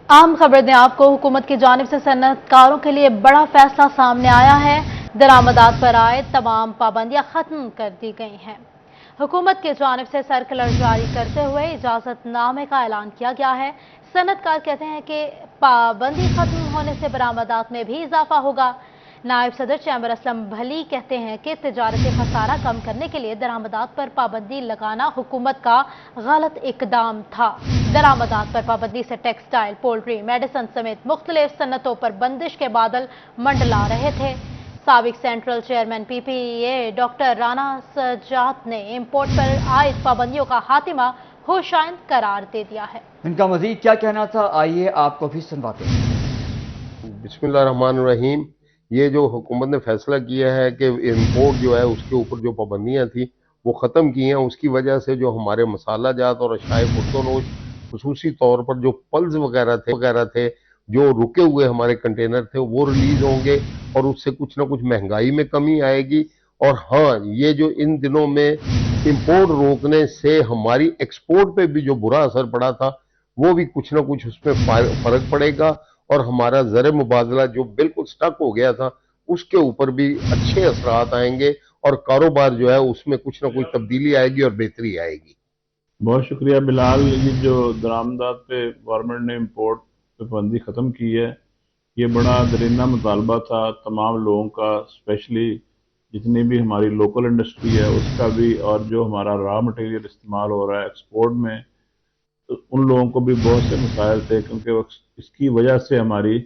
आम खबर ने आपको हुकूमत की जानिब से सनअतकारों के लिए बड़ा फैसला सामने आया है। दरामदात पर आए तमाम पाबंदियां खत्म कर दी गई हैं। हुकूमत की जानिब से सर्कुलर जारी करते हुए इजाजतनामे का ऐलान किया गया है। सनअतकार कहते हैं कि पाबंदी खत्म होने से बरामदात में भी इजाफा होगा। नायब सदर चैम्बर असलम भली कहते हैं कि तिजारती खसारा कम करने के लिए दरामदात पर पाबंदी लगाना हुकूमत का गलत इकदाम था। दरामदात पर पाबंदी से टेक्सटाइल, पोल्ट्री, मेडिसिन समेत मुख्तलिफ सन्नतों पर बंदिश के बादल मंडला रहे थे। साबिक central chairman PPA doctor Rana Sajjad ने इम्पोर्ट पर आयद पाबंदियों का खात्मा होशाइंद करार दे दिया है। इनका मजीद क्या कहना था, आइए आपको भी सुनवाते हैं। बिस्मिल्लाहिर्रहमानिर्रहीम। ये जो हुकूमत ने फैसला किया है कि इम्पोर्ट जो है उसके ऊपर जो पाबंदियां थी वो ख़त्म की हैं, उसकी वजह से जो हमारे मसाला जात और अशाए पुरतनोश खुसूसी तौर पर जो पल्स वगैरह थे जो रुके हुए हमारे कंटेनर थे वो रिलीज होंगे और उससे कुछ ना कुछ महंगाई में कमी आएगी। और हाँ, ये जो इन दिनों में इम्पोर्ट रोकने से हमारी एक्सपोर्ट पे भी जो बुरा असर पड़ा था वो भी कुछ ना कुछ उसमें फ़र्क पड़ेगा और हमारा ज़र मुबादला जो बिल्कुल स्टक हो गया था उसके ऊपर भी अच्छे असरात आएंगे और कारोबार जो है उसमें कुछ ना कुछ तब्दीली आएगी और बेहतरी आएगी। बहुत शुक्रिया बिलाल। ये जो दरामदात पे गवर्नमेंट ने इम्पोर्ट पे पाबंदी ख़त्म की है, ये बड़ा दरीना मुतालबा था तमाम लोगों का, स्पेशली जितनी भी हमारी लोकल इंडस्ट्री है उसका भी, और जो हमारा रॉ मटेरियल इस्तेमाल हो रहा है एक्सपोर्ट में, तो उन लोगों को भी बहुत से मसाइल थे, क्योंकि इसकी वजह से हमारी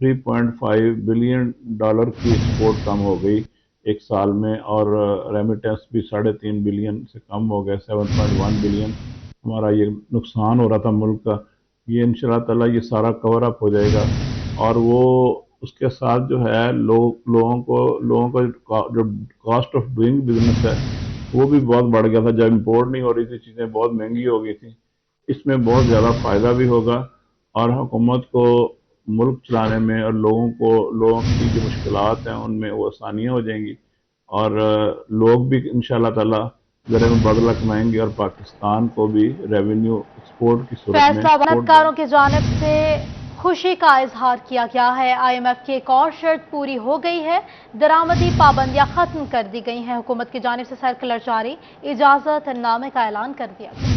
3.5 बिलियन डॉलर की एक्सपोर्ट कम हो गई एक साल में, और रेमिटेंस भी 3.5 बिलियन से कम हो गए, 7.1 बिलियन हमारा ये नुकसान हो रहा था मुल्क का। ये इंशाल्लाह ताला ये सारा कवर अप हो जाएगा। और वो उसके साथ जो है लोगों का जो कॉस्ट ऑफ डूइंग बिजनेस है वो भी बहुत बढ़ गया था। जब इम्पोर्ट नहीं हो रही थी चीज़ें बहुत महंगी हो गई थी, इसमें बहुत ज़्यादा फ़ायदा भी होगा और हुकूमत को मुल्क चलाने में और लोगों की जो मुश्किलात हैं उनमें वो आसानियाँ हो जाएंगी और लोग भी इंशाल्लाह ताला ज़र मुबादला कमाएंगे और पाकिस्तान को भी रेवेन्यू एक्सपोर्ट की सूरत में। फैसला सनअतकारों की जानिब से खुशी का इजहार किया गया है। IMF की एक और शर्त पूरी हो गई है। दरामदी पाबंदियां खत्म कर दी गई हैं। हुकूमत की जानिब से सर्कुलर जारी, इजाजतनामे का ऐलान कर दिया गया।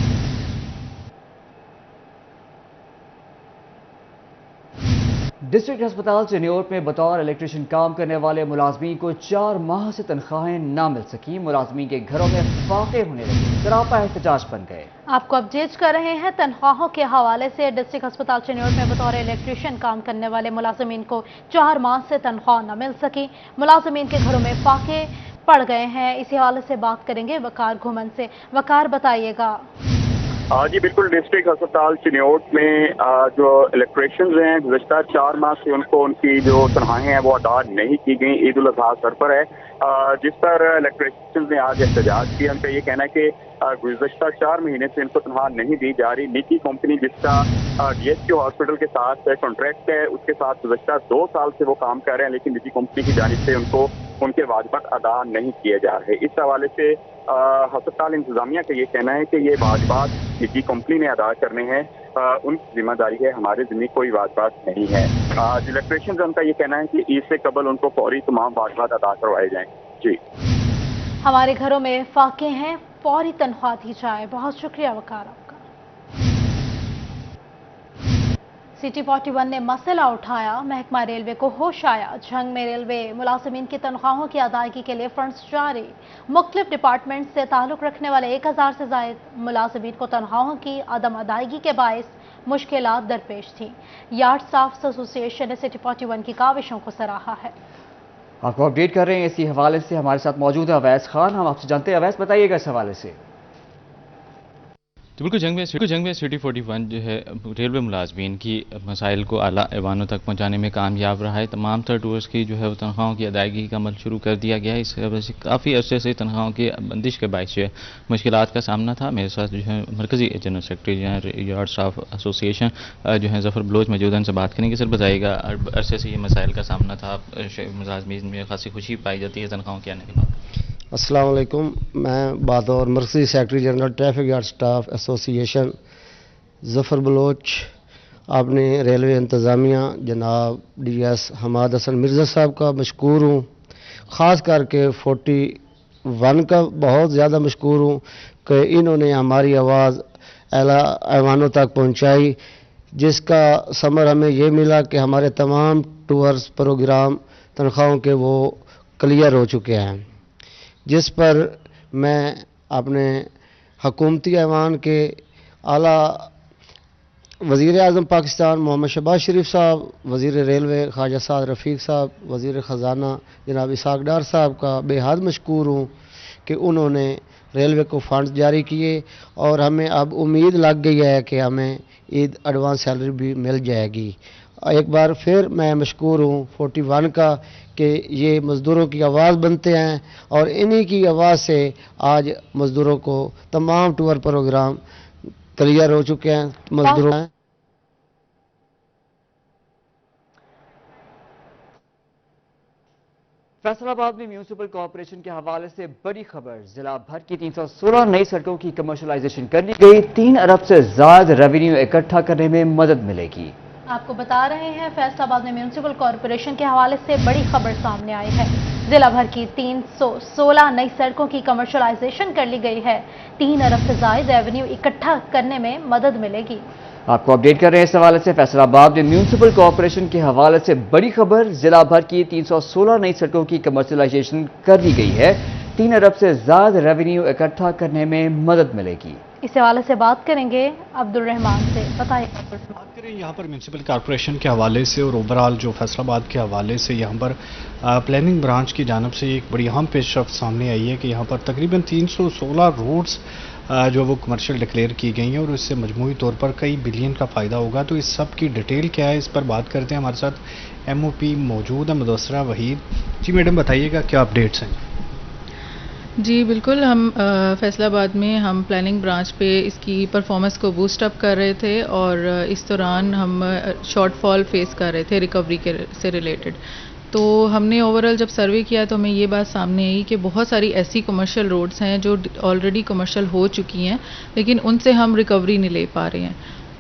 डिस्ट्रिक्ट अस्पताल चिन्योट में बतौर इलेक्ट्रिशियन काम करने वाले मुलाजमीन को 4 माह से तनख्वाहें ना मिल सकी। मुलाजमीन के घरों में फाके होने लगे, सरापा एहतजाज बन गए। आपको अपडेट कर रहे हैं तनख्वाहों के हवाले से। डिस्ट्रिक्ट अस्पताल चिन्योट में बतौर इलेक्ट्रिशियन काम करने वाले मुलाजमीन को 4 माह से तनख्वाह न मिल सकी। मुलाजमीन के घरों में फाके पड़ गए हैं। इसी हवाले से बात करेंगे वकार घुमन से। वकार, बताइएगा। जी बिल्कुल, डिस्ट्रिक्ट अस्पताल चिन्योट में जो इलेक्ट्रिशियंस हैं गुज़श्ता 4 माह से उनको उनकी जो तनख्वाहें हैं वो अदा नहीं की गई। ईद उल अज़हा सर पर है, जिस पर इलेक्ट्रिशियंस ने आज एहतजाज किया। उनका ये कहना है कि गुज़श्ता 4 महीने से इनको तनख्वाह नहीं दी जा रही। निजी कंपनी जिसका DHQ हॉस्पिटल के साथ कॉन्ट्रैक्ट है उसके साथ गुज़श्ता 2 साल से वो काम कर रहे हैं, लेकिन निजी कंपनी की जानिब से उनको उनके वाजिबात अदा नहीं किए जा रहे। इस हवाले से अस्पताल इंतजामिया का ये कहना है कि ये वाजिबात निजी कंपनी ने अदा करने हैं, उनकी जिम्मेदारी है, हमारे ज़िम्मे कोई वाजिबात नहीं है। इलेक्ट्रिशियंस उनका ये कहना है कि ईद से कबल उनको फौरी तमाम वाजिबात अदा करवाए जाएं। जी, हमारे घरों में फाके हैं, फौरी तनख्वाह दी जाए। बहुत शुक्रिया वकार आपका। सिटी 41 ने मसला उठाया, महकमा रेलवे को होश आया। झंग में रेलवे मुलाजमीन की तनख्वाहों की अदायगी के लिए फंड्स जारी। मुख्तलिफ डिपार्टमेंट से ताल्लुक रखने वाले 1000 से जायद मुलाजमीन को तनख्वाहों की अदम अदायगी के बायस मुश्किलात दरपेश थी। यार्ड स्टाफ एसोसिएशन ने सिटी 41 की काविशों को सराहा है। आपको अपडेट कर रहे हैं। इसी हवाले से हमारे साथ मौजूद है अवैस खान। हम आपसे जानते हैं, अवैस बताइएगा इस हवाले से। तो बिल्कुल जंग में सिटी 41 जो है रेलवे मुलाजमीन की मसाइल को आला ऐवानों तक पहुँचाने में कामयाब रहा है। तमाम थर्ड टूर्स की जो है वो तनख्वाहों की अदायगी का अमल शुरू कर दिया गया है। इस वजह से काफ़ी अरसे से तनख्वाहों की बंदिश के बायस जो है मुश्किलात का सामना था। मेरे साथ जो है मरकज़ी जनरल सेक्रेटरी जो है यार्ड स्टाफ एसोसिएशन जो है ज़फ़र बलोच मौजूद हैं, उनसे बात करेंगे। सर बताइएगा, अरसे से ये मसाइल का सामना था, मुलाजमीन में खासी खुशी पाई जाती है तनख्वाहों के आने के बाद। अस्सलाम वालेकुम, मैं बतौर मरकज़ी secretary general traffic yard staff association Zafar Baloch اپنے ریلوے انتظامیہ جناب ڈی ایس حماد حسن مرزا صاحب کا مشکور ہوں، خاص کر کے 41 کا بہت زیادہ مشکور ہوں کہ انہوں نے ہماری آواز اعلیٰ ایوانوں تک پہنچائی، جس کا ثمر ہمیں یہ ملا کہ ہمارے تمام ٹورز پروگرام تنخواہوں کے وہ کلیئر ہو چکے ہیں، جس پر میں اپنے حکومتی ایوان کے اعلیٰ وزیر اعظم پاکستان محمد شہباز شریف صاحب، وزیر ریلوے خواجہ سعد رفیق صاحب، وزیر خزانہ جناب اسحاق ڈار صاحب کا بے حد مشکور ہوں کہ انہوں نے ریلوے کو فنڈز جاری کیے، اور ہمیں اب امید لگ گئی ہے کہ ہمیں عید ایڈوانس سیلری بھی مل جائے گی۔ ایک بار پھر میں مشکور ہوں 41 کا کہ یہ مزدوروں کی آواز بنتے ہیں، اور انہی کی آواز سے آج مزدوروں کو تمام ٹور پروگرام کلیئر ہو چکے ہیں۔ مزدوروں فیصل آباد میں میونسپل کارپوریشن کے حوالے سے بڑی خبر، ضلع بھر کی 316 نئی سڑکوں کی کمرشلائزیشن کر لی گئی، 3 ارب سے زائد ریونیو اکٹھا کرنے میں مدد ملے گی۔ آپ کو بتا رہے ہیں فیصل آباد میں میونسپل کارپوریشن کے حوالے سے بڑی خبر سامنے آئی ہے، ضلع بھر کی 316 نئی سڑکوں کی کمرشلائزیشن کر لی گئی ہے، 3 ارب سے زائد ریونیو اکٹھا کرنے میں مدد ملے گی۔ آپ کو اپڈیٹ کر رہے ہیں اس حوالے سے فیصل آباد میں میونسپل کارپوریشن کے حوالے سے بڑی خبر، ضلع بھر کی 316 نئی سڑکوں کی کمرشلائزیشن کر دی گئی ہے، 3 ارب سے زائد ریونیو اکٹھا کرنے میں مدد ملے گی۔ اس حوالے سے بات کریں گے عبدالرحمان سے، بتائیں۔ بات کریں یہاں پر میونسپل کارپوریشن کے حوالے سے اور اوورآل جو فیصل آباد کے حوالے سے یہاں پر پلاننگ برانچ کی جانب سے ایک بڑی اہم پیش رفت سامنے آئی ہے کہ یہاں پر تقریباً 316 روڈز جو وہ کمرشل ڈکلیئر کی گئی ہیں، اور اس سے مجموعی طور پر کئی بلین کا فائدہ ہوگا۔ تو اس سب کی ڈیٹیل کیا ہے، اس پر بات کرتے ہیں۔ ہمارے ساتھ ایم او پی موجود ہے مدثرہ وحید جی۔ میڈم بتائیے گا کیا اپڈیٹس ہیں؟ جی بالکل، ہم فیصل آباد میں ہم پلاننگ برانچ پہ اس کی پرفارمنس کو بوسٹ اپ کر رہے تھے، اور اس دوران ہم شارٹ فال فیس کر رہے تھے ریکوری سے ریلیٹڈ۔ تو ہم نے اوورآل جب سروے کیا تو ہمیں یہ بات سامنے آئی کہ بہت ساری ایسی کمرشل روڈز ہیں جو آلریڈی کمرشل ہو چکی ہیں، لیکن ان سے ہم ریکوری نہیں لے پا رہے ہیں۔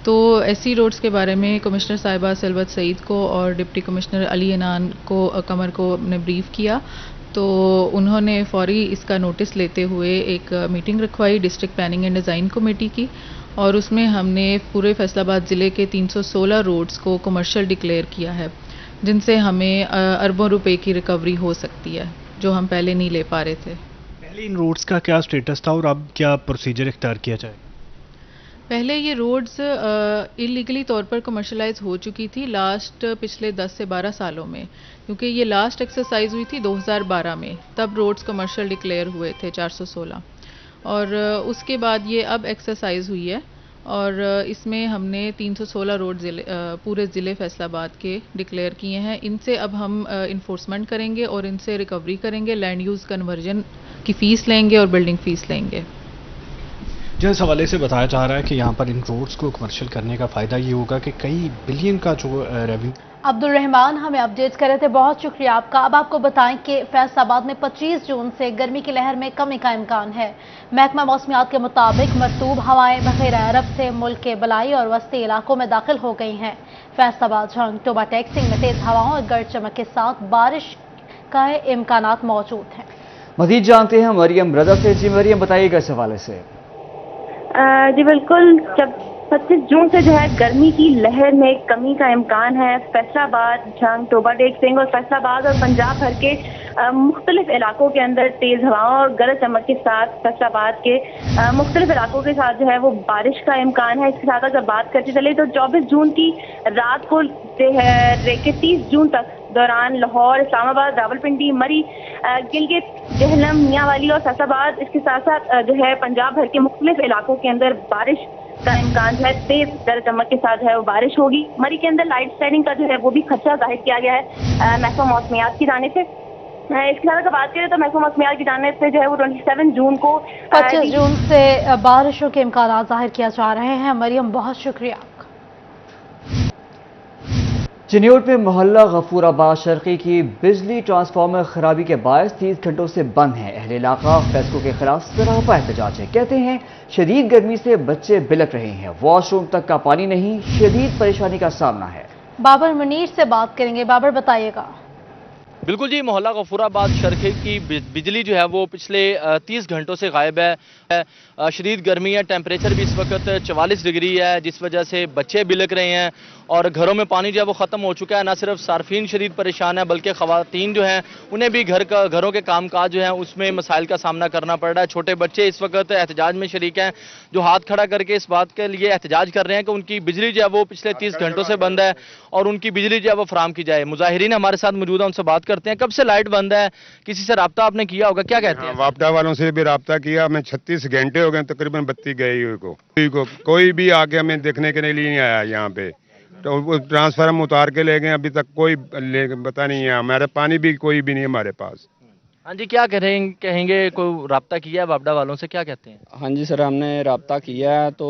تو ایسی روڈز کے بارے میں کمشنر صاحبہ سلوت سعید کو اور ڈپٹی کمشنر علی عنان کو قمر کو نے بریف کیا، تو انہوں نے فوری اس کا نوٹس لیتے ہوئے ایک میٹنگ رکھوائی district planning and design committee کی، اور اس میں ہم نے پورے فیصل آباد ضلع کے 316 روڈز کو کمرشل ڈکلیئر کیا ہے، جن سے ہمیں اربوں روپے کی ریکوری ہو سکتی ہے جو ہم پہلے نہیں لے پا رہے تھے۔ پہلے ان روڈز کا کیا سٹیٹس تھا اور اب کیا پروسیجر اختیار کیا جائے؟ پہلے یہ روڈز انلیگلی طور پر کمرشلائز ہو چکی تھی لاسٹ پچھلے 10 سے 12 سالوں میں، کیونکہ یہ لاسٹ ایکسرسائز ہوئی تھی 2012 میں، تب روڈز کمرشل ڈکلیئر ہوئے تھے 416، اور اس کے بعد یہ اب ایکسرسائز ہوئی ہے، اور اس میں ہم نے 316 روڈ پورے ضلع فیصل آباد کے ڈکلیئر کیے ہیں۔ ان سے اب ہم انفورسمنٹ کریں گے اور ان سے ریکوری کریں گے، لینڈ یوز کنورژن کی فیس لیں گے اور بلڈنگ فیس لیں گے۔ جو اس حوالے سے بتایا جا رہا ہے کہ یہاں پر ان روڈز کو کمرشل کرنے کا فائدہ یہ ہوگا کہ کئی بلین کا جو ریونیو۔ عبدالرحمان ہمیں اپڈیٹ کر رہے تھے، بہت شکریہ آپ کا۔ اب آپ کو بتائیں کہ فیصل آباد میں 25 جون سے گرمی کی لہر میں کمی کا امکان ہے۔ محکمہ موسمیات کے مطابق مرطوب ہوائیں بحیر عرب سے ملک کے بلائی اور وسطی علاقوں میں داخل ہو گئی ہیں۔ فیصل آباد جھنگ ٹوبہ ٹیکسنگ میں تیز ہواؤں اور گرج چمک کے ساتھ بارش کا امکانات موجود ہیں۔ مزید جانتے ہیں مریم رضا سے۔ جی مریم بتائیے گا اس حوالے سے۔ جی بالکل، جب 25 جون سے جو ہے گرمی کی لہر میں کمی کا امکان ہے، فیصل آباد جھنگ ٹوبہ ٹیک سنگھ اور فیصل آباد اور پنجاب بھر کے مختلف علاقوں کے اندر تیز ہواؤں اور گرج چمک کے ساتھ فیصل آباد کے مختلف علاقوں کے ساتھ جو ہے وہ بارش کا امکان ہے۔ اس کے ساتھ اگر بات کرتے چلے تو 24 جون کی رات کو لے کے 30 جون تک دوران لاہور، اسلام آباد، راولپنڈی، مری، گلگت، جہلم، میاں والی اور فیصل آباد، اس کے ساتھ ساتھ جو ہے پنجاب بھر کے مختلف علاقوں کے اندر بارش کا امکان جو ہے تیز گرج چمک کے ساتھ جو ہے وہ بارش ہوگی۔ مری کے اندر لائٹ سلیڈنگ کا جو ہے وہ بھی خدشہ ظاہر کیا گیا ہے محکمہ موسمیات کی جانب سے۔ اس کے ساتھ اگر بات کریں تو محکمہ موسمیات کی جانب سے جو ہے وہ 27 جون کو 25 جون سے بارشوں کے امکانات ظاہر کیا جا رہے ہیں۔ مریم بہت شکریہ آپ کا۔ चिन्योट में मोहल्ला गफूराबाद शर्की की बिजली ट्रांसफार्मर खराबी के बायस 30 घंटों से बंद है। अहले इलाका फैसलों के खिलाफ सरापा एहतजाज है। कहते हैं शदीद गर्मी से बच्चे बिलक रहे हैं, वॉशरूम तक का पानी नहीं, शदीद परेशानी का सामना है। बाबर मुनीर से बात करेंगे। बाबर बताइएगा। बिल्कुल जी, मोहल्ला गफूराबाद शर्खे की बिजली जो है वो पिछले 30 घंटों से गायब है। शदीद गर्मी है, टेम्परेचर भी इस वक्त 44 डिग्री है, जिस वजह से बच्चे बिलक रहे हैं और घरों में पानी जो है वो ख़त्म हो चुका है। ना सिर्फ सार्फिन शदीद परेशान है बल्कि ख़वातीन जो हैं उन्हें भी घरों के कामकाज जो हैं उसमें मसाइल का सामना करना पड़ रहा है। छोटे बच्चे इस वक्त एहतजाज में शरीक हैं, जो हाथ खड़ा करके इस बात के लिए एहतजाज कर रहे हैं कि उनकी बिजली जो है वो पिछले 30 घंटों से बंद है और उनकी बिजली जो है वो फराम की जाए। मुजाहिरीन हमारे साथ मौजूद है, उनसे बात करते हैं। कब से लाइट बंद है? किसी से रब्ता आपने किया होगा, क्या कहते हैं? वापडा वालों से भी रब्ता किया, हमें 36 घंटे हो गए तकरीबन बत्ती गई हुई को कोई भी आके हमें देखने के लिए नहीं आया यहाँ पे। तो वो ट्रांसफार्मर उतार के ले गए, अभी तक कोई पता नहीं है। हमारे पानी भी कोई भी नहीं है हमारे पास। हाँ जी, क्या कहेंगे? कोई रब्ता किया है वापडा वालों से, क्या कहते हैं? हाँ जी सर, हमने रब्ता किया है तो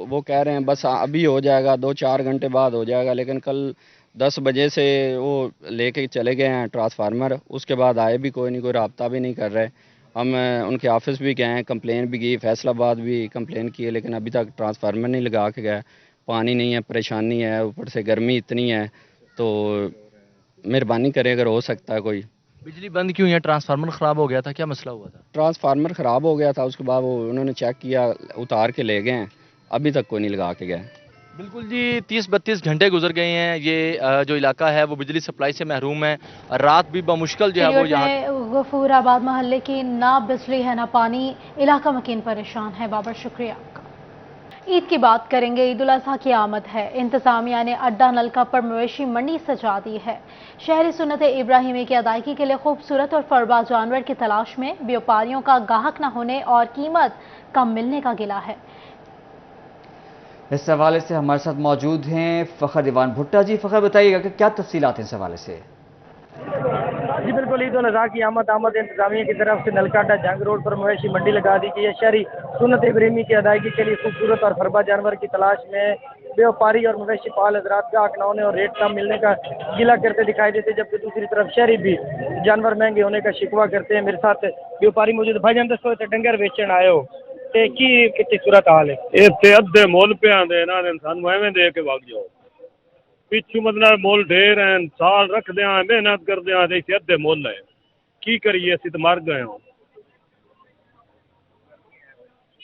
वो कह रहे हैं बस अभी हो जाएगा, 2-4 घंटे बाद हो जाएगा। लेकिन कल 10 बजे से वो लेके चले गए हैं ट्रांसफार्मर, उसके बाद आए भी कोई नहीं, कोई रब्ता भी नहीं कर रहे। हम उनके ऑफिस भी गए हैं, कंप्लेन भी की, फैसलाबाद भी कंप्लेन की है, लेकिन अभी तक ट्रांसफार्मर नहीं लगा के गए। पानी नहीं है, परेशानी है, ऊपर से गर्मी इतनी है, तो मेहरबानी करें अगर हो सकता है कोई। बिजली बंद क्यों है? ट्रांसफार्मर ख़राब हो गया था, क्या मसला हुआ था? ट्रांसफार्मर ख़राब हो गया था, उसके बाद वो उन्होंने चेक किया, उतार के ले गए हैं, अभी तक कोई नहीं लगा के गए। बिल्कुल जी, 30-32 घंटे गुजर गए हैं। ये जो इलाका है वो बिजली सप्लाई से महरूम है। रात भी बमुश्किल जो है वो यहाँ गफूराबाद मोहल्ले की ना बिजली है ना पानी, इलाका मकीन परेशान है। बाबर शुक्रिया आपका। ईद की बात करेंगे। ईद उल अज़हा की आमद है। इंतजामिया ने अड्डा नलका पर मवेशी मंडी सजा दी है। शहरी सुन्नत इब्राहिमी की अदायगी के लिए खूबसूरत और फरबा जानवर की तलाश में व्यापारियों का गाहक न होने और कीमत कम मिलने का गिला है। इस हवाले से हमारे साथ मौजूद हैं फ़खर दीवान भुट्टा जी। फ़खर बताइएगा कि क्या तफसीलात हैं इस हवाले से? जी बिल्कुल, ईद उल अज़हा की आमद इंतजामिया की तरफ से नलकाटा जंग रोड पर मवेशी मंडी लगा दी गई है। शहरी सुन्नत इब्राहिमी की अदायगी के लिए खूबसूरत और फरबा जानवर की तलाश में व्यापारी और मवेशी पाल हजरात गाहक न होने और रेट कम मिलने का गिला करते दिखाई देते, जबकि दूसरी तरफ शहरी भी जानवर महंगे होने का शिकवा करते हैं। मेरे साथ व्यापारी मौजूद। भाईजान दसो डंगर बेचण आयो ते की सूरत हाल है? इतने अद्धे मुल पे आंदे ना सानू एवें दे के वग जाओ, पिछू मतलब मुल ढेर हैं, साल रखते हैं, मेहनत करते हैं, इतने अद्धे मुल है, की करिए, असी तो मर गए हो।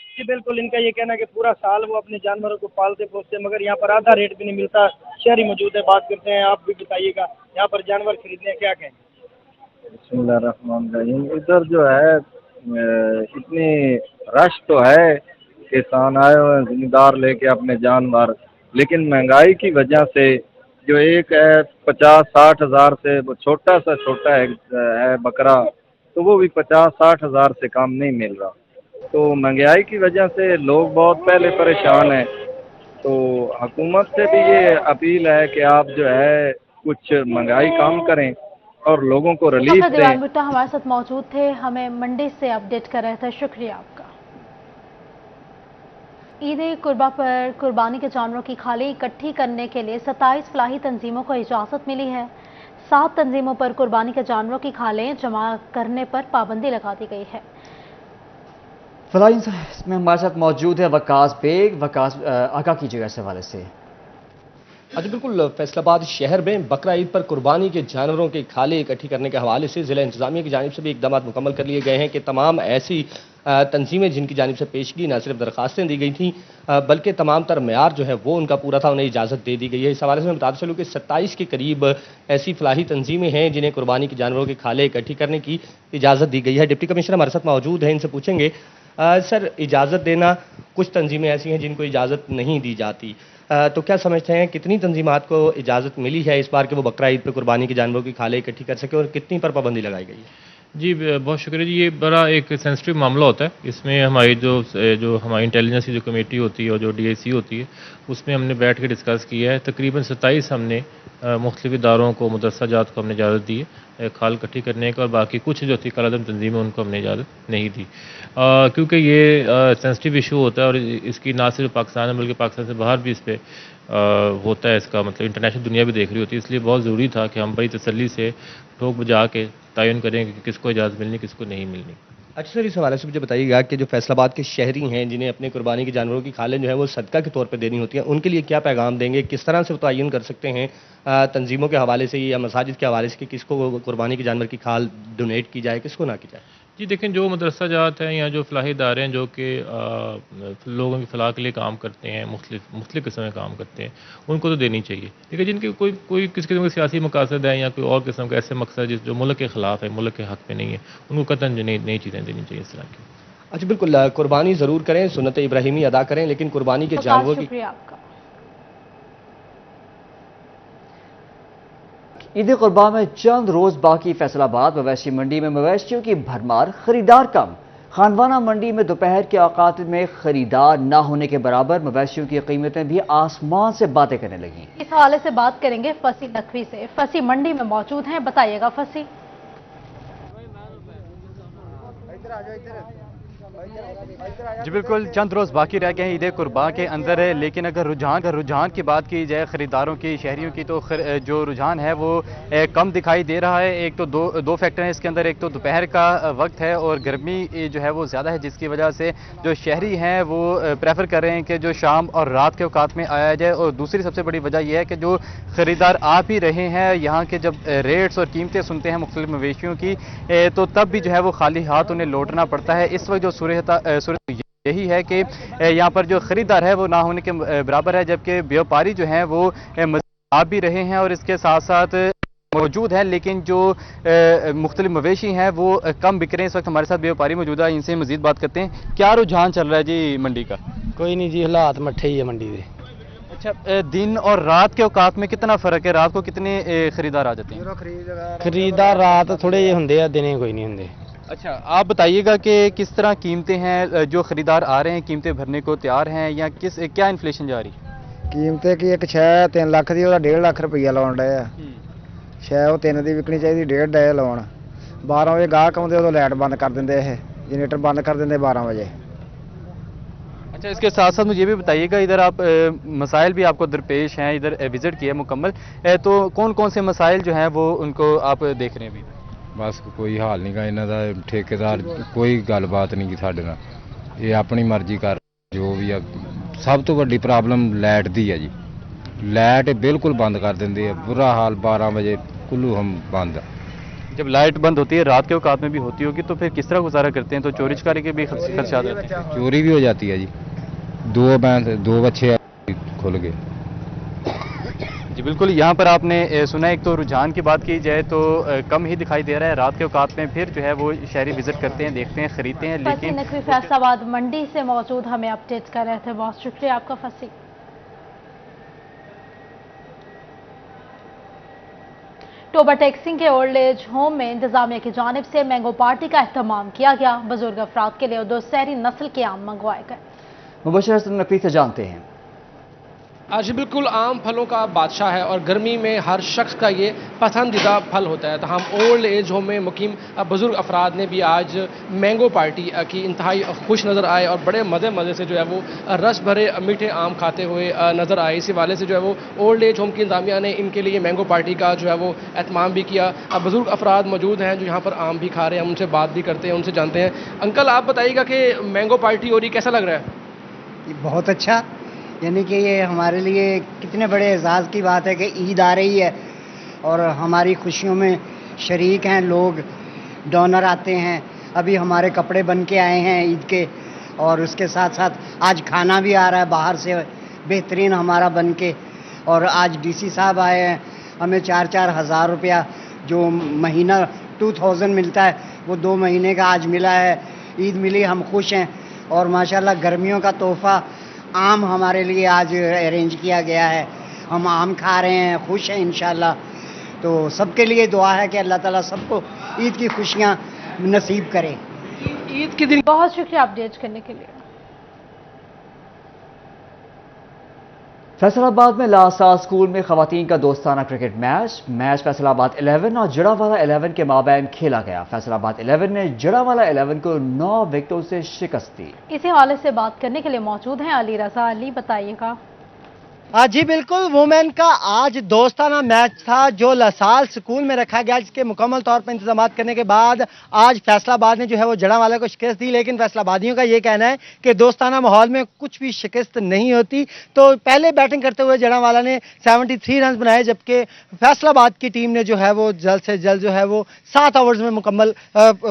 जी बिल्कुल, इनका ये कहना है कि पूरा साल वो अपने जानवरों को पालते पोसते, मगर यहाँ पर आधा रेट भी नहीं मिलता। शहरी मौजूद है, बात करते हैं, आप भी बताइएगा यहाँ पर जानवर खरीदने क्या कहेंगे? बिस्मिल्लाहिर्रहमानिर्रहीम। इधर जो है इतनी रश तो है, किसान आए हुए हैं जिम्मेदार लेके अपने जानवर, लेकिन महंगाई की वजह से जो एक है 50-60 हज़ार से वो छोटा है बकरा, तो वो भी 50-60 हज़ार से कम नहीं मिल रहा। तो महंगाई की वजह से लोग बहुत पहले परेशान हैं। तो हुकूमत से भी ये अपील है कि आप जो है कुछ महंगाई कम करें और लोगों को रिलीफ दें। दीवान भुट्टा हमारे साथ मौजूद थे, हमें मंडी से अपडेट कर रहे थे, शुक्रिया आपका। ईद कुर्बा पर कुर्बानी के जानवरों की खाली इकट्ठी करने के लिए 27 फलाही तंजीमों को इजाज़त मिली है। 7 तंजीमों पर कुर्बानी के जानवरों की खालें जमा करने पर पाबंदी लगा दी गई है। फलाही इसमें हमारे साथ मौजूद है वकास बेग। वकास आगाह कीजिएगा इस हवाले से। जी बिल्कुल, फैसलाबाद शहर में बकरा ईद पर कुर्बानी के जानवरों की खाले इकट्ठी करने के हवाले से ज़िला इंतजामिया की जानिब से भी इकदाम मुकम्मल कर लिए गए हैं कि तमाम ऐसी तंजीमें जिनकी जानिब से पेशगी न सिर्फ दरखास्तें दी गई थी बल्कि तमाम तर मेयार जो है वो उनका पूरा था, उन्हें इजाज़त दे दी गई है। इस हवाले से मैं बताते चलूँ कि 27 के करीब ऐसी फलाही तंजीमें हैं जिन्हें कुर्बानी के जानवरों की खाले इकट्ठी करने की इजाज़त दी गई है। डिप्टी कमिश्नर हमारे साथ मौजूद हैं, इनसे पूछेंगे सर, इजाज़त देना, कुछ तंजीमें ऐसी हैं जिनको इजाज़त नहीं दी जाती, तो क्या समझते हैं कितनी तंजीमात को इजाज़त मिली है इस बार के वो बकरा ईद पर कुर्बानी के जानवरों की खाले इकट्ठी कर सके और कितनी पर पाबंदी लगाई गई है? जी बहुत शुक्रिया जी। ये बड़ा एक सेंसिटिव मामला होता है। इसमें हमारी जो हमारी इंटेलिजेंस की जो कमेटी होती है और जो DIC होती है उसमें हमने बैठ के डिस्कस किया है। तकरीबन 27 हमने मुख्तलिफ इदारों को, मदरसा जात को हमने इजाज़त दी है खाल इकट्ठी करने का, और बाकी कुछ जो थी कलादम तंजीमें उनको हमने इजाज़त नहीं दी, क्योंकि ये सेंसिटिव इशू होता है और इसकी ना सिर्फ पाकिस्तान में बल्कि पाकिस्तान से बाहर भी इस पर होता है इसका मतलब इंटरनेशनल दुनिया भी देख रही होती है, इसलिए बहुत ज़रूरी था कि हम बड़ी तसल्ली से ठोक बजा के तयन करें कि किसको इजाज़त मिलनी किसको नहीं मिलनी। अच्छा सर, इस हवाले से मुझे बताइएगा कि जो फैसलाबाद के शहरी हैं जिन्हें अपने कुर्बानी के जानवरों की खालें जो है वो सदका के तौर पर देनी होती हैं, उनके लिए क्या पैगाम देंगे, किस तरह से वो तयन कर सकते हैं तंजीमों के हवाले से या मसाजिद के हवाले से कि किसको कुर्बानी के जानवर की खाल डोनेट की जाए, किसको ना की जाए? जी देखें, जो मदरसा जात हैं या जो फलाही इदारे हैं जो कि लोगों की फलाह के लिए काम करते हैं, मुख्तलिफ किस्म के काम करते हैं, उनको तो देनी चाहिए। लेकिन जिनके कोई किसी किस्म के सियासी मकासद है या कोई और किस्म के ऐसे मकसद जो मुल्क के ख़िलाफ़ है, मुल्क के हक़ में नहीं है, उनको कतन नई चीज़ें देनी चाहिए इस तरह की। अच्छा बिल्कुल, कुर्बानी ज़रूर करें, सुन्नत इब्राहिमी अदा करें, लेकिन कुर्बानी के जानवरों की ईद कुर्बान में चंद रोज बाकी फैसलाबाद मवेशी मंडी में मवेशियों की भरमार, खरीदार कम। खानवाना मंडी में दोपहर के औकात में खरीदार ना होने के बराबर मवेशियों की कीमतें भी आसमान से बातें करने लगी। इस हवाले से बात करेंगे फसी नकवी से। फसी मंडी में मौजूद हैं, बताइएगा फसी। जी बिल्कुल, चंद रोज़ बाकी रह गए हैं ईद कुर्बान के अंदर है, लेकिन अगर रुझान की बात की जाए खरीदारों की, शहरियों की, तो जो रुझान है वो कम दिखाई दे रहा है। एक तो दो फैक्टर हैं इसके अंदर, एक तो दोपहर का वक्त है और गर्मी जो है वो ज़्यादा है, जिसकी वजह से जो शहरी हैं वो प्रेफर कर रहे हैं कि जो शाम और रात के औकात में आया जाए। और दूसरी सबसे बड़ी वजह यह है कि जो खरीदार आ भी रहे हैं यहाँ के, जब रेट्स और कीमतें सुनते हैं मुख्तलिफ मवेशियों की, तो तब भी जो है वो खाली हाथ उन्हें लौटना पड़ता है। इस वक्त जो सूरत यही है कि यहाँ पर जो खरीदार है वो ना होने के बराबर है, जबकि व्यापारी जो हैं वो आ भी रहे हैं और इसके साथ साथ मौजूद है, लेकिन जो मुख्तलिफ मवेशी हैं वो कम बिक रहे हैं। इस वक्त हमारे साथ व्यापारी मौजूद है, इनसे मजीद बात करते हैं। क्या रुझान चल रहा है जी मंडी का? कोई नहीं जी, हालात मट्ठे ही है मंडी में। अच्छा, दिन और रात के औकात में कितना फर्क है? रात को कितने खरीदार आ जाते हैं? खरीदार रात थोड़े होंगे या दिन कोई नहीं होंगे। अच्छा, आप बताइएगा कि किस तरह कीमतें हैं, जो खरीदार आ रहे हैं कीमतें भरने को तैयार हैं या क्या इन्फ्लेशन जा रही? कीमतें की एक छह 3 लाख की 1.5 लाख रुपया लाउन डे आ, छह वो 3 की विकनी चाहिए, 1.5 डे लाउन। 12 बजे गाहक आउंदे उदों लाइट बंद कर देंगे, जनरेटर बंद कर देंगे 12 बजे। अच्छा, इसके साथ साथ मुझे ये भी बताइएगा, इधर आप मसाइल भी आपको दरपेश हैं, इधर विजिट किया मुकम्मल, तो कौन कौन से मसाइल जो हैं वो उनको आप देख रहे हैं अभी? बस कोई हाल नहीं गा इन्हां दा, ठेकेदार कोई गलबात नहीं की साडे नाल, ये अपनी मर्जी कर जो भी है। सब तो वड्डी प्रॉब्लम लाइट दी है जी, लाइट बिल्कुल बंद कर देंगे, बुरा हाल। 12 बजे कुल्लू हम बंद। जब लाइट बंद होती है, रात के औकात में भी होती होगी, तो फिर किस तरह गुजारा करते हैं? तो चोरी चकारी के भी खदशात रहते हैं? चोरी भी हो जाती है जी, 2 बच्चे खुल गए। जी बिल्कुल, यहाँ पर आपने सुना, एक तो रुझान की बात की जाए तो कम ही दिखाई दे रहा है, रात के औकात में फिर जो है वो शहरी विजिट करते हैं, देखते हैं, खरीदते हैं। लेकिन नकवी फैसलाबाद मंडी से मौजूद हमें अपडेट कर रहे थे, बहुत शुक्रिया आपका फसी। टोबा टेक्सिंग के ओल्ड एज होम में इंतजामिया की जानिब से मैंगो पार्टी का एहतमाम किया गया। बुजुर्ग अफराद के लिए 2 शहरी नस्ल के आम मंगवाए गए। मुबशर हसन नकवी से जानते हैं। आज बिल्कुल आम फलों का बादशाह है और गर्मी में हर शख्स का ये पसंदीदा फल होता है। तो हम ओल्ड एज होम में मुकीम बुजुर्ग अफराद ने भी आज मैंगो पार्टी की इंतहाई खुश नज़र आए और बड़े मज़े से जो है वो रस भरे मीठे आम खाते हुए नज़र आए। इसी वाले से जो है वो ओल्ड एज होम की इंतजामिया ने इनके लिए मैंगो पार्टी का जो है वो एहतमाम भी किया। बुजुर्ग अफराद मौजूद हैं जो यहाँ पर आम भी खा रहे हैं, हम उनसे बात भी करते हैं, उनसे जानते हैं। अंकल, आप बताइएगा कि मैंगो पार्टी हो रही, कैसा लग रहा है? बहुत अच्छा, यानी कि ये हमारे लिए कितने बड़े एजाज़ की बात है कि ईद आ रही है और हमारी खुशियों में शरीक हैं लोग, डोनर आते हैं। अभी हमारे कपड़े बन के आए हैं ईद के, और उसके साथ साथ आज खाना भी आ रहा है बाहर से बेहतरीन हमारा बन के। और आज डीसी साहब आए हैं, हमें 4-4 हज़ार रुपया जो महीना 2000 मिलता है वो 2 महीने का आज मिला है। ईद मिली, हम खुश हैं। और माशाल्लाह गर्मियों का तोहफ़ा आम हमारे लिए आज अरेंज किया गया है, हम आम खा रहे हैं, खुश हैं इंशाल्लाह। तो सबके लिए दुआ है कि अल्लाह ताला सबको ईद की खुशियाँ नसीब करे। ईद के दिन बहुत शुक्रिया अपडेट करने के लिए। फैसलाबाद में लासाल स्कूल में खवातीन का दोस्ताना क्रिकेट मैच फैसलाबाद 11 और जड़ावाला 11 के माबैन खेला गया। फैसलाबाद 11 ने जड़ावाला 11 को 9 विकेटों से शिकस्त दी। इसी हवाले से बात करने के लिए मौजूद हैं अली रजा। अली, बताइएगा। جی بالکل، وومین کا آج دوستانہ میچ تھا جو لسال سکول میں رکھا گیا، جس کے مکمل طور پر انتظامات کرنے کے بعد آج فیصل آباد نے جو ہے وہ جڑاں کو شکست دی، لیکن فیصل آبادیوں کا یہ کہنا ہے کہ دوستانہ ماحول میں کچھ بھی شکست نہیں ہوتی۔ تو پہلے بیٹنگ کرتے ہوئے جڑاں والا نے 73 رنز بنائے، جبکہ فیصل آباد کی ٹیم نے جو ہے وہ جلد سے جلد جو ہے وہ 7 اوورز میں مکمل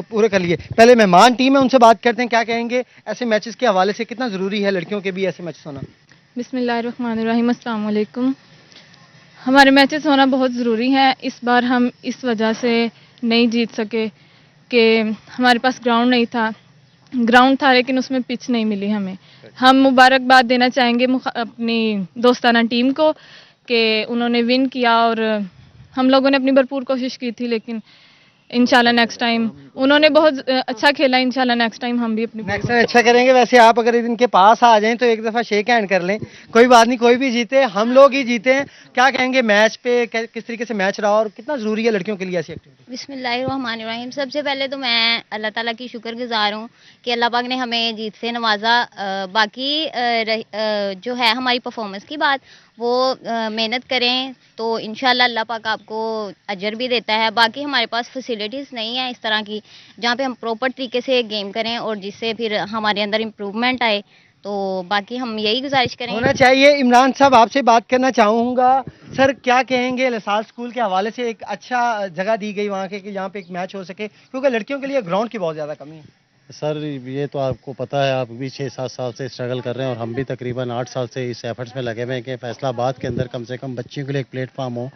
پورے کر لیے۔ پہلے مہمان ٹیم ہے، ان سے بات کرتے ہیں کیا کہیں گے ایسے میچز کے حوالے سے، کتنا ضروری ہے لڑکیوں کے بھی ایسے میچز ہونا؟ بسم اللہ الرحمن الرحیم، السلام علیکم۔ ہمارے میچز ہونا بہت ضروری ہے۔ اس بار ہم اس وجہ سے نہیں جیت سکے کہ ہمارے پاس گراؤنڈ تھا لیکن اس میں پچ نہیں ملی ہمیں۔ ہم مبارکباد دینا چاہیں گے اپنی دوستانہ ٹیم کو کہ انہوں نے ون کیا، اور ہم لوگوں نے اپنی بھرپور کوشش کی تھی، لیکن انشاءاللہ نیکسٹ ٹائم انہوں نے بہت اچھا کھیلا، انشاءاللہ نیکسٹ ٹائم ہم بھی اپنی نیکسٹ ٹائم اچھا کریں گے۔ ویسے آپ اگر ان کے پاس آ جائیں تو ایک دفعہ شیک ہینڈ کر لیں، کوئی بات نہیں، کوئی بھی جیتے، ہم لوگ ہی جیتے ہیں۔ کیا کہیں گے میچ پہ، کس طریقے سے میچ رہا اور کتنا ضروری ہے لڑکیوں کے لیے ایسی ایکٹیویٹی؟ بسم اللہ الرحمن الرحیم۔ سب سے پہلے تو میں اللہ تعالیٰ کی شکر گزار ہوں کہ اللہ پاک نے ہمیں جیت سے نوازا۔ باقی جو ہے ہماری پرفارمنس کی بات، وہ محنت کریں تو انشاءاللہ اللہ پاک آپ کو اجر بھی دیتا ہے۔ باقی ہمارے پاس فیسیلیٹیز نہیں ہیں اس طرح کی جہاں پہ ہم پراپر طریقے سے گیم کریں اور جس سے پھر ہمارے اندر امپروومنٹ آئے، تو باقی ہم یہی گزارش کریں ہونا چاہیے۔ عمران صاحب آپ سے بات کرنا چاہوں گا، سر کیا کہیں گے لسال اسکول کے حوالے سے؟ ایک اچھا جگہ دی گئی وہاں کے کہ جہاں پہ ایک میچ ہو سکے، کیونکہ لڑکیوں کے لیے گراؤنڈ کی بہت زیادہ کمی ہے۔ سر یہ تو آپ کو پتہ ہے، آپ بھی 6-7 سال سے اسٹرگل کر رہے ہیں اور ہم بھی تقریباً 8 سال سے اس ایفرٹس میں لگے ہوئے ہیں کہ فیصل آباد کے اندر کم سے کم بچیوں کے لیے ایک پلیٹ فارم ہو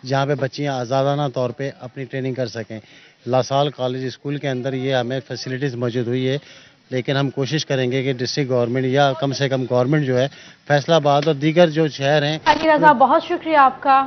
جہاں پہ بچیاں آزادانہ طور پہ اپنی ٹریننگ کر سکیں۔ لاسال کالج اسکول کے اندر یہ ہمیں فیسلٹیز موجود ہوئی ہے، لیکن ہم کوشش کریں گے کہ ڈسٹرکٹ گورنمنٹ یا کم سے کم گورنمنٹ جو ہے فیصل آباد اور دیگر جو شہر ہیں۔ علی رضا، بہت شکریہ آپ کا۔